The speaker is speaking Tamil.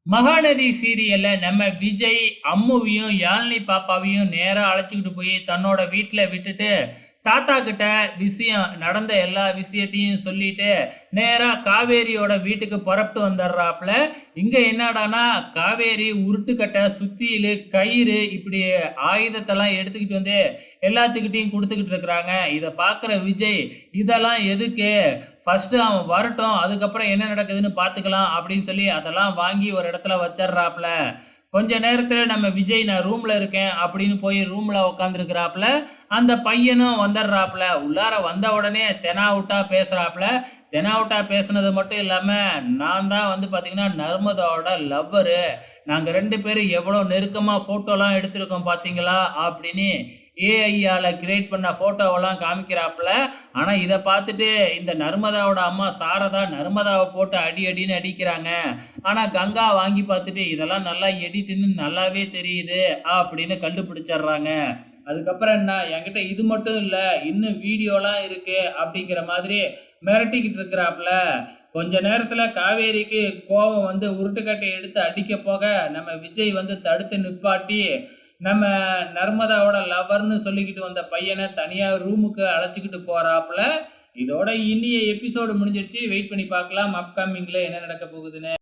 மகாநதி சீரியல்ல நம்ம விஜய், அம்முவையும், யாழினி பாப்பாவையும் நேரா அழைச்சுக்கிட்டு போய் தன்னோட வீட்ல விட்டுட்டு, தாத்தா கிட்ட நடந்த எல்லா விஷயத்தையும் சொல்லிட்டு, நேரா காவேரியோட வீட்டுக்கு புறப்பட்டு வந்துடுறாப்புல. இங்க என்னடான்னா, காவேரி உருட்டுக்கட்டை, சுத்தியலு, கயிறு இப்படி ஆயுதத்தெல்லாம் எடுத்துக்கிட்டு வந்து எல்லாத்துக்கிட்டயும் குடுத்துக்கிட்டு இருக்கிறாங்க. இத பார்க்குற விஜய், "இதெல்லாம் எதுக்கு? ஃபர்ஸ்ட்டு அவன் வரட்டும். அதுக்கப்புறம் என்ன நடக்குதுன்னு பார்த்துக்கலாம்." அப்படின்னு சொல்லி அதெல்லாம் வாங்கி ஒரு இடத்துல வச்சர்றாப்புல. கொஞ்ச நேரத்தில நம்ம விஜய் "நான் ரூம்ல இருக்கேன்" அப்படின்னு போய் ரூம்ல உட்காந்துருக்கிறாப்புல. அந்த பையனும் வந்துடுறாப்புல. உள்ளார வந்த உடனே தெனாவுட்டா பேசுறாப்புல. தெனாவுட்டா பேசுனது மட்டும் இல்லாம, "நான் தான் வந்து பார்த்தீங்கன்னா, நர்மதாவோட லவ்வரு. நாங்க 2 பேரும் எவ்வளோ நெருக்கமா ஃபோட்டோலாம் எடுத்திருக்கோம் பார்த்தீங்களா?" அப்படின்னு ஏஐயால கிரியேட் பண்ண ஃபோட்டோவெல்லாம் காமிக்கிறாப்புல. ஆனா இத பார்த்துட்டு இந்த நர்மதாவோட அம்மா சாரதா நர்மதாவ போட்டு அடி அடின்னு அடிக்கிறாங்க. ஆனா கங்கா வாங்கி பார்த்துட்டு இதெல்லாம் நல்லா எடிட்டுன்னு நல்லாவே தெரியுது அப்படின்னு கண்டுபிடிச்சர்றாங்க. அதுக்கப்புறம் என்ன, என்கிட்ட இது மட்டும் இல்ல, இன்னும் வீடியோலாம் இருக்கு அப்படிங்கிற மாதிரி மிரட்டிக்கிட்டு இருக்கிறாப்புல. கொஞ்ச நேரத்துல காவேரிக்கு கோவம் வந்து உருட்டுக்கட்டைய எடுத்து அடிக்க போக, நம்ம விஜய் வந்து தடுத்து நிப்பாட்டி, நம்ம நர்மதாவோட லவர்ன்னு சொல்லிக்கிட்டு வந்த பையன தனியா ரூமுக்கு அழைச்சுக்கிட்டு போறாப்புல. இதோட இன்னிய எபிசோடு முடிஞ்சிருச்சு. வெயிட் பண்ணி பார்க்கலாம் அப்கமிங்ல என்ன நடக்க போகுதுன்னு.